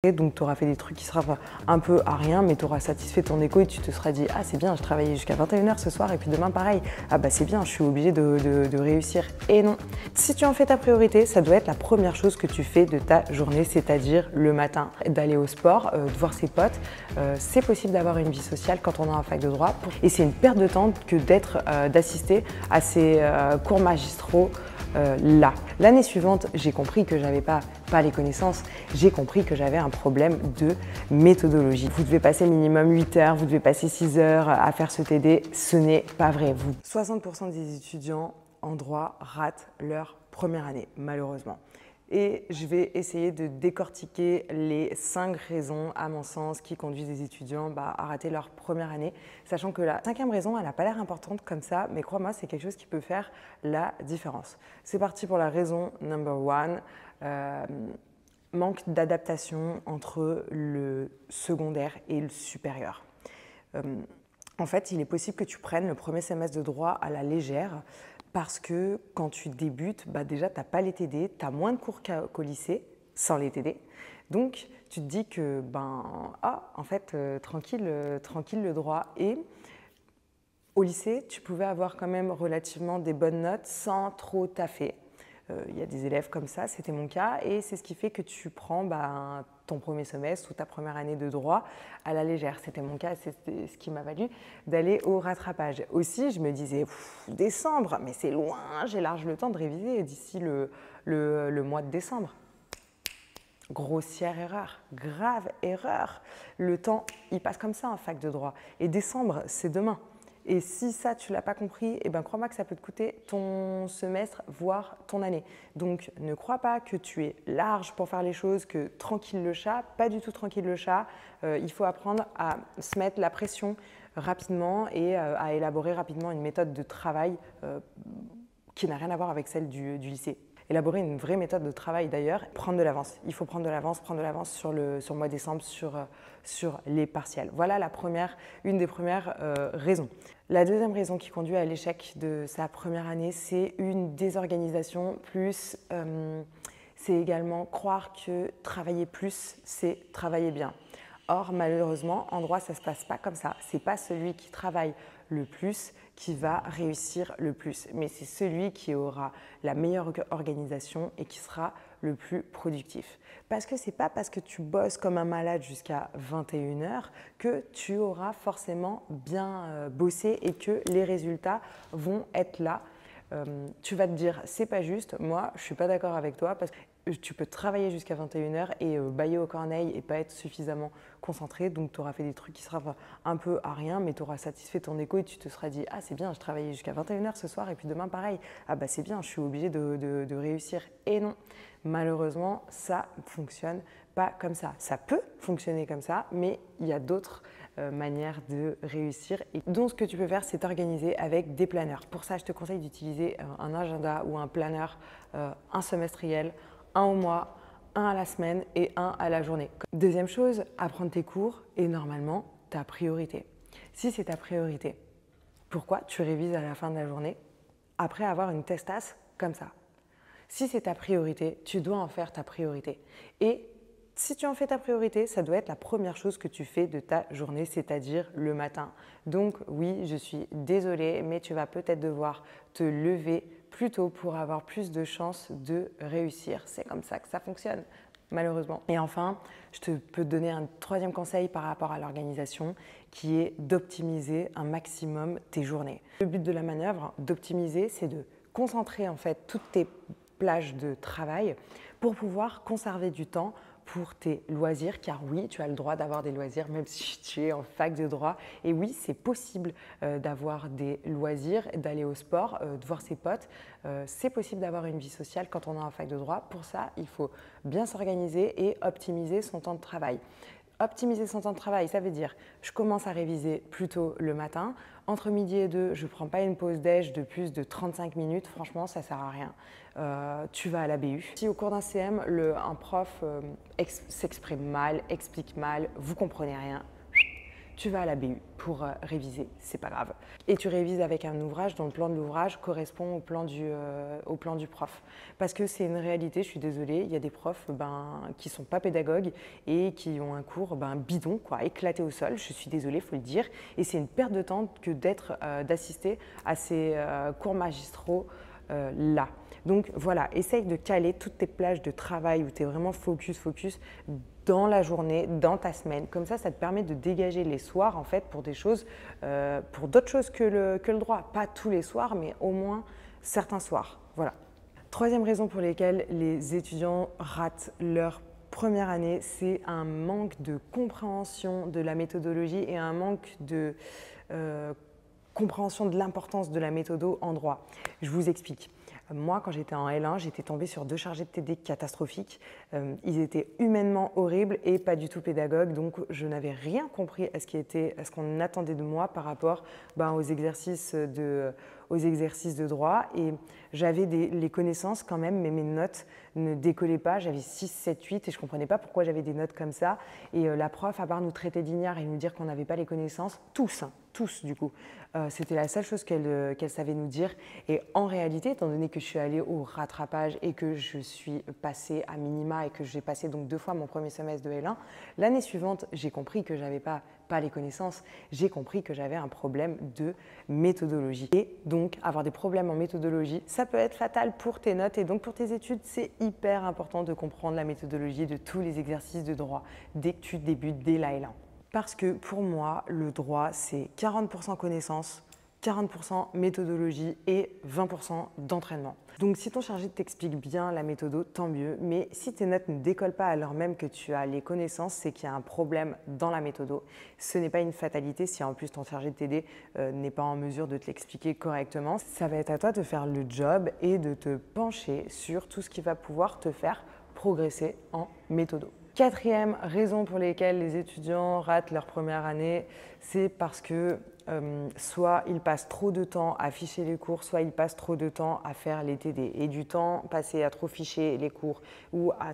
Donc tu auras fait des trucs qui seront un peu à rien, mais tu auras satisfait ton ego et tu te seras dit « Ah c'est bien, je travaillais jusqu'à 21 h ce soir et puis demain pareil. Ah bah c'est bien, je suis obligée de réussir. » Et non, si tu en fais ta priorité, ça doit être la première chose que tu fais de ta journée, c'est-à-dire le matin, d'aller au sport, de voir ses potes. C'est possible d'avoir une vie sociale quand on est en fac de droit. Et c'est une perte de temps que d'assister à ces cours magistraux là. L'année suivante, j'ai compris que j'avais pas les connaissances, j'ai compris que j'avais un problème de méthodologie. Vous devez passer minimum 8 heures, vous devez passer 6 heures à faire ce TD, ce n'est pas vrai. 60% des étudiants en droit ratent leur première année, malheureusement. Et je vais essayer de décortiquer les 5 raisons, à mon sens, qui conduisent les étudiants à rater leur première année, sachant que la 5e raison, elle n'a pas l'air importante comme ça, mais crois-moi, c'est quelque chose qui peut faire la différence. C'est parti pour la raison number 1, manque d'adaptation entre le secondaire et le supérieur. En fait, il est possible que tu prennes le premier semestre de droit à la légère, parce que quand tu débutes, déjà, tu n'as pas les TD, tu as moins de cours qu'au lycée, sans les TD. Donc, tu te dis que, en fait, tranquille le droit. Et au lycée, tu pouvais avoir quand même relativement des bonnes notes sans trop taffer. Il y a des élèves comme ça, c'était mon cas, et c'est ce qui fait que tu prends ton premier semestre ou ta première année de droit à la légère. C'était mon cas, c'est ce qui m'a valu d'aller au rattrapage. Aussi, je me disais, décembre, mais c'est loin, j'ai large le temps de réviser d'ici le mois de décembre. Grossière erreur, grave erreur. Le temps, il passe comme ça en fac de droit. Et décembre, c'est demain. Et si ça, tu ne l'as pas compris, crois-moi que ça peut te coûter ton semestre, voire ton année. Donc, ne crois pas que tu es large pour faire les choses, que tranquille le chat, pas du tout tranquille le chat. Il faut apprendre à se mettre la pression rapidement et à élaborer rapidement une méthode de travail qui n'a rien à voir avec celle du lycée. Élaborer une vraie méthode de travail d'ailleurs, prendre de l'avance. Il faut prendre de l'avance sur le mois de décembre, sur les partiels. Voilà une des premières raisons. La deuxième raison qui conduit à l'échec de sa première année, c'est une désorganisation, plus c'est également croire que travailler plus, c'est travailler bien. Or, malheureusement, en droit, ça ne se passe pas comme ça. Ce n'est pas celui qui travaille le plus qui va réussir le plus, mais c'est celui qui aura la meilleure organisation et qui sera le plus productif. Parce que ce n'est pas parce que tu bosses comme un malade jusqu'à 21 h que tu auras forcément bien bossé et que les résultats vont être là. Tu vas te dire, c'est pas juste, moi je suis pas d'accord avec toi parce que tu peux travailler jusqu'à 21 h et bâiller aux corneilles et pas être suffisamment concentré, donc tu auras fait des trucs qui seront un peu à rien, mais tu auras satisfait ton ego et tu te seras dit « Ah c'est bien, je travaillais jusqu'à 21 h ce soir et puis demain pareil, ah bah c'est bien, je suis obligée de réussir. » Et non, malheureusement, ça ne fonctionne pas comme ça. Ça peut fonctionner comme ça, mais il y a d'autres manière de réussir. Et donc, ce que tu peux faire, c'est t'organiser avec des planeurs. Pour ça, je te conseille d'utiliser un agenda ou un planeur, un semestriel, un au mois, un à la semaine et un à la journée. Deuxième chose, apprendre tes cours est normalement ta priorité. Si c'est ta priorité, pourquoi tu révises à la fin de la journée après avoir une testasse comme ça? Si c'est ta priorité, tu dois en faire ta priorité. Et si tu en fais ta priorité, ça doit être la première chose que tu fais de ta journée, c'est-à-dire le matin. Donc oui, je suis désolée, mais tu vas peut-être devoir te lever plus tôt pour avoir plus de chances de réussir. C'est comme ça que ça fonctionne, malheureusement. Et enfin, peux te donner un troisième conseil par rapport à l'organisation, qui est d'optimiser un maximum tes journées. Le but de la manœuvre, d'optimiser, c'est de concentrer en fait toutes tes plages de travail pour pouvoir conserver du temps pour tes loisirs, car oui, tu as le droit d'avoir des loisirs même si tu es en fac de droit. Et oui, c'est possible d'avoir des loisirs, d'aller au sport, de voir ses potes. C'est possible d'avoir une vie sociale quand on est en fac de droit. Pour ça, il faut bien s'organiser et optimiser son temps de travail. Optimiser son temps de travail, ça veut dire je commence à réviser plus tôt le matin. Entre midi et 2, je ne prends pas une pause déj de plus de 35 minutes. Franchement, ça ne sert à rien. Tu vas à la BU. Si au cours d'un CM, un prof s'exprime mal, explique mal, vous ne comprenez rien, tu vas à la BU pour réviser, c'est pas grave. Et tu révises avec un ouvrage dont le plan de l'ouvrage correspond au plan du prof. Parce que c'est une réalité, je suis désolée, il y a des profs qui sont pas pédagogues et qui ont un cours bidon, quoi, éclaté au sol, je suis désolée, il faut le dire. Et c'est une perte de temps que d'assister à ces cours magistraux là. Donc voilà, essaye de caler toutes tes plages de travail où tu es vraiment focus dans la journée, dans ta semaine. Comme ça te permet de dégager les soirs en fait pour des choses, pour d'autres choses que le droit. Pas tous les soirs, mais au moins certains soirs. Voilà. Troisième raison pour laquelle les étudiants ratent leur première année, c'est un manque de compréhension de la méthodologie et un manque de compréhension de l'importance de la méthodo en droit. Je vous explique. Moi, quand j'étais en L1, j'étais tombée sur 2 chargés de TD catastrophiques. Ils étaient humainement horribles et pas du tout pédagogues, donc je n'avais rien compris à ce qu'on attendait de moi par rapport aux exercices de droit. Et j'avais les connaissances quand même, mais mes notes ne décollaient pas. J'avais 6, 7, 8 et je ne comprenais pas pourquoi j'avais des notes comme ça. Et la prof, à part nous traiter d'ignare et nous dire qu'on n'avait pas les connaissances, tous du coup, c'était la seule chose qu'elle savait nous dire. Et en réalité, étant donné que je suis allée au rattrapage et que je suis passée à minima et que j'ai passé donc 2 fois mon premier semestre de L1, l'année suivante, j'ai compris que je n'avais pas les connaissances, j'ai compris que j'avais un problème de méthodologie. Et donc, avoir des problèmes en méthodologie, ça peut être fatal pour tes notes et donc pour tes études. C'est hyper important de comprendre la méthodologie de tous les exercices de droit dès que tu débutes dès la L1. Parce que pour moi, le droit, c'est 40% connaissance, 40% méthodologie et 20% d'entraînement. Donc si ton chargé t'explique bien la méthode, tant mieux. Mais si tes notes ne décollent pas alors même que tu as les connaissances, c'est qu'il y a un problème dans la méthode. Ce n'est pas une fatalité si en plus ton chargé de TD n'est pas en mesure de te l'expliquer correctement. Ça va être à toi de faire le job et de te pencher sur tout ce qui va pouvoir te faire progresser en méthode. Quatrième raison pour laquelle les étudiants ratent leur première année, c'est parce que soit ils passent trop de temps à ficher les cours, soit ils passent trop de temps à faire les TD. Et du temps passé à trop ficher les cours ou à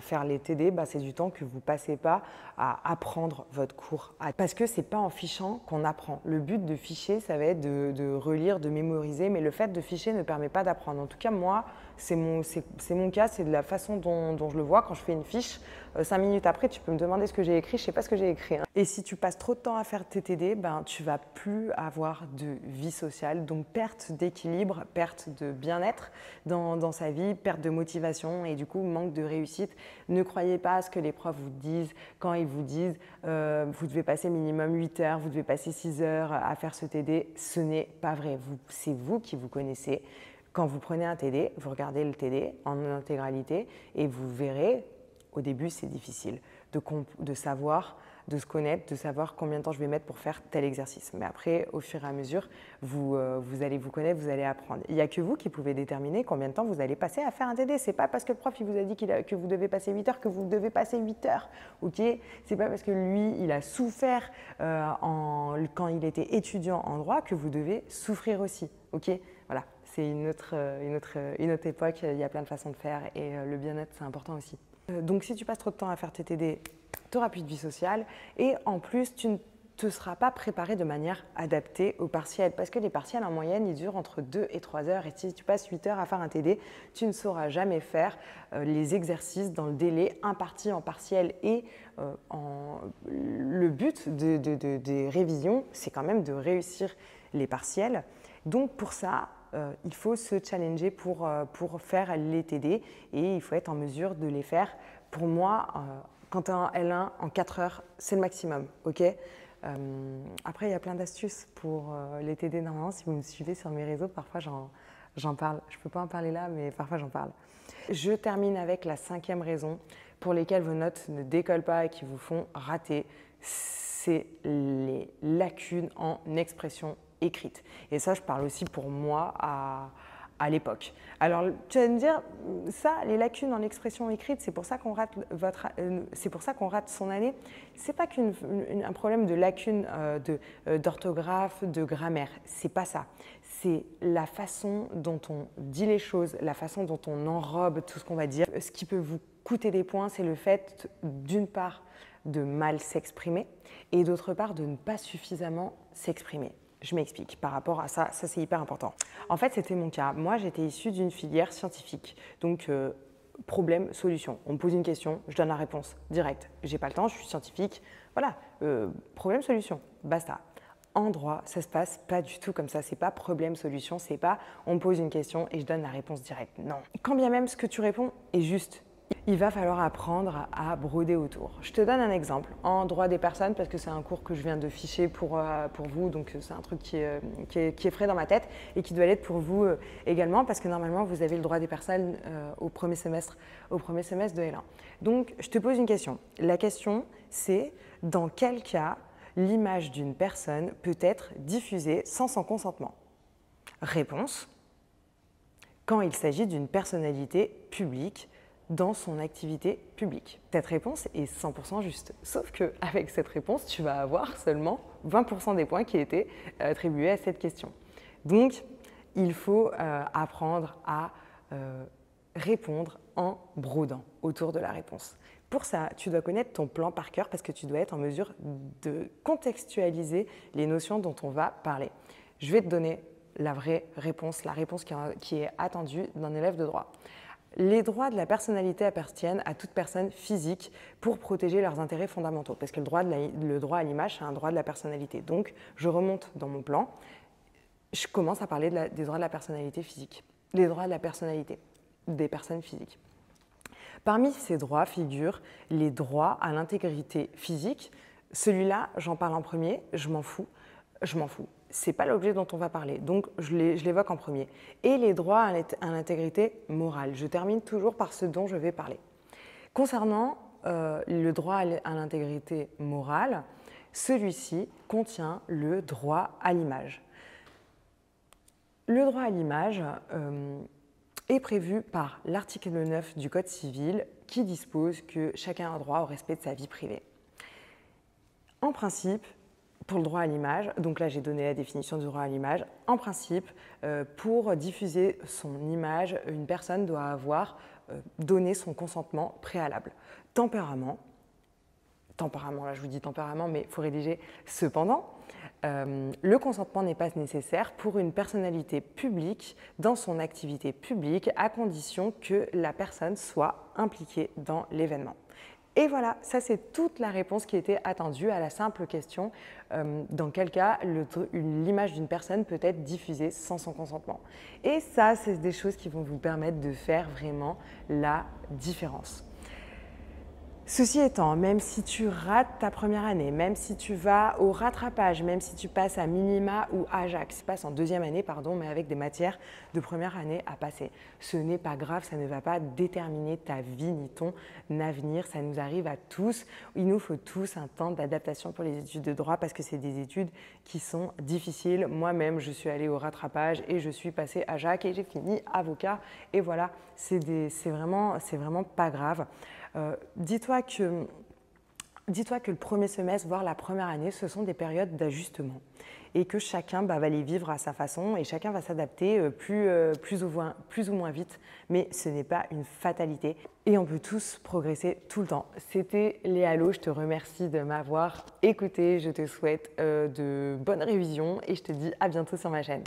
faire les TD, c'est du temps que vous ne passez pas à apprendre votre cours. Parce que ce n'est pas en fichant qu'on apprend. Le but de ficher, ça va être de relire, de mémoriser, mais le fait de ficher ne permet pas d'apprendre. En tout cas, moi, c'est mon cas, c'est de la façon dont je le vois. Quand je fais une fiche, 5 minutes après, tu peux me demander ce que j'ai écrit, je ne sais pas ce que j'ai écrit. Et si tu passes trop de temps à faire tes TD, tu ne vas plus avoir de vie sociale. Donc perte d'équilibre, perte de bien-être dans sa vie, perte de motivation et du coup manque de réussite. Ne croyez pas à ce que les profs vous disent quand ils vous disent vous devez passer minimum 8 heures, vous devez passer 6 heures à faire ce TD. Ce n'est pas vrai. C'est vous qui vous connaissez. Quand vous prenez un TD, vous regardez le TD en intégralité et vous verrez, au début c'est difficile de savoir, de se connaître, de savoir combien de temps je vais mettre pour faire tel exercice. Mais après, au fur et à mesure, vous allez vous connaître, vous allez apprendre. Il n'y a que vous qui pouvez déterminer combien de temps vous allez passer à faire un TD. Ce n'est pas parce que le prof il vous a dit que vous devez passer 8 heures que vous devez passer 8 heures. Okay, ce n'est pas parce que lui, il a souffert quand il était étudiant en droit que vous devez souffrir aussi. Okay, voilà, c'est une autre époque, il y a plein de façons de faire et le bien-être, c'est important aussi. Donc si tu passes trop de temps à faire tes TD, tu n'auras plus de vie sociale et en plus, tu ne te seras pas préparé de manière adaptée aux partiels parce que les partiels en moyenne, ils durent entre 2 et 3 heures et si tu passes 8 heures à faire un TD, tu ne sauras jamais faire les exercices dans le délai imparti en partiel et le but des révisions, c'est quand même de réussir les partiels. Donc pour ça, il faut se challenger pour faire les TD et il faut être en mesure de les faire. Pour moi, quand tu es en L1, en 4 heures, c'est le maximum. Okay, après, il y a plein d'astuces pour les TD. Normalement, si vous me suivez sur mes réseaux, parfois j'en parle. Je ne peux pas en parler là, mais parfois j'en parle. Je termine avec la 5e raison pour laquelle vos notes ne décollent pas et qui vous font rater. C'est les lacunes en expression écrite. Et ça, je parle aussi pour moi à à l'époque. Alors tu vas me dire, ça, les lacunes dans l'expression écrite, c'est pour ça qu'on rate c'est pour ça qu'on rate son année. C'est pas qu'un problème de lacunes d'orthographe, de grammaire. C'est pas ça. C'est la façon dont on dit les choses, la façon dont on enrobe tout ce qu'on va dire. Ce qui peut vous coûter des points, c'est le fait, d'une part, de mal s'exprimer et d'autre part, de ne pas suffisamment s'exprimer. Je m'explique par rapport à ça, ça c'est hyper important. En fait, c'était mon cas. Moi, j'étais issue d'une filière scientifique, donc problème, solution. On me pose une question, je donne la réponse directe. J'ai pas le temps, je suis scientifique, voilà, problème, solution, basta. En droit, ça se passe pas du tout comme ça. C'est pas problème, solution, c'est pas on me pose une question et je donne la réponse directe. Non. Quand bien même ce que tu réponds est juste, il va falloir apprendre à broder autour. Je te donne un exemple en droit des personnes parce que c'est un cours que je viens de ficher pour vous, donc c'est un truc qui est frais dans ma tête et qui doit l'être pour vous également parce que normalement vous avez le droit des personnes au premier semestre de L1. Donc je te pose une question. La question c'est dans quel cas l'image d'une personne peut être diffusée sans son consentement? Réponse: quand il s'agit d'une personnalité publique dans son activité publique. Cette réponse est 100% juste. Sauf qu'avec cette réponse, tu vas avoir seulement 20% des points qui étaient attribués à cette question. Donc, il faut apprendre à répondre en brodant autour de la réponse. Pour ça, tu dois connaître ton plan par cœur parce que tu dois être en mesure de contextualiser les notions dont on va parler. Je vais te donner la vraie réponse, la réponse qui est attendue d'un élève de droit. Les droits de la personnalité appartiennent à toute personne physique pour protéger leurs intérêts fondamentaux, parce que le droit à l'image, c'est un droit de la personnalité. Donc, je remonte dans mon plan, je commence à parler des droits de la personnalité physique, des droits de la personnalité des personnes physiques. Parmi ces droits figurent les droits à l'intégrité physique. Celui-là, j'en parle en premier, je m'en fous. C'est pas l'objet dont on va parler, donc je l'évoque en premier. Et les droits à l'intégrité morale. Je termine toujours par ce dont je vais parler. Concernant le droit à l'intégrité morale, celui-ci contient le droit à l'image. Le droit à l'image est prévu par l'article 9 du Code civil qui dispose que chacun a droit au respect de sa vie privée. En principe, pour le droit à l'image, donc là j'ai donné la définition du droit à l'image, en principe, pour diffuser son image, une personne doit avoir donné son consentement préalable. Tempéramment, là je vous dis tempéramment, mais il faut rédiger cependant, le consentement n'est pas nécessaire pour une personnalité publique dans son activité publique à condition que la personne soit impliquée dans l'événement. Et voilà, ça c'est toute la réponse qui était attendue à la simple question dans quel cas l'image d'une personne peut être diffusée sans son consentement. Et ça, c'est des choses qui vont vous permettre de faire vraiment la différence. Ceci étant, même si tu rates ta première année, même si tu vas au rattrapage, même si tu passes à minima ou Ajax, tu passes en deuxième année, mais avec des matières de première année à passer. Ce n'est pas grave, ça ne va pas déterminer ta vie ni ton avenir, ça nous arrive à tous. Il nous faut tous un temps d'adaptation pour les études de droit parce que c'est des études qui sont difficiles. Moi-même, je suis allée au rattrapage et je suis passée Ajax et j'ai fini avocat. Et voilà, c'est vraiment pas grave. Dis-toi que le premier semestre, voire la première année, ce sont des périodes d'ajustement et que chacun va les vivre à sa façon et chacun va s'adapter plus ou moins vite, mais ce n'est pas une fatalité et on peut tous progresser tout le temps. C'était Léa Lo, je te remercie de m'avoir écouté, je te souhaite de bonnes révisions et je te dis à bientôt sur ma chaîne.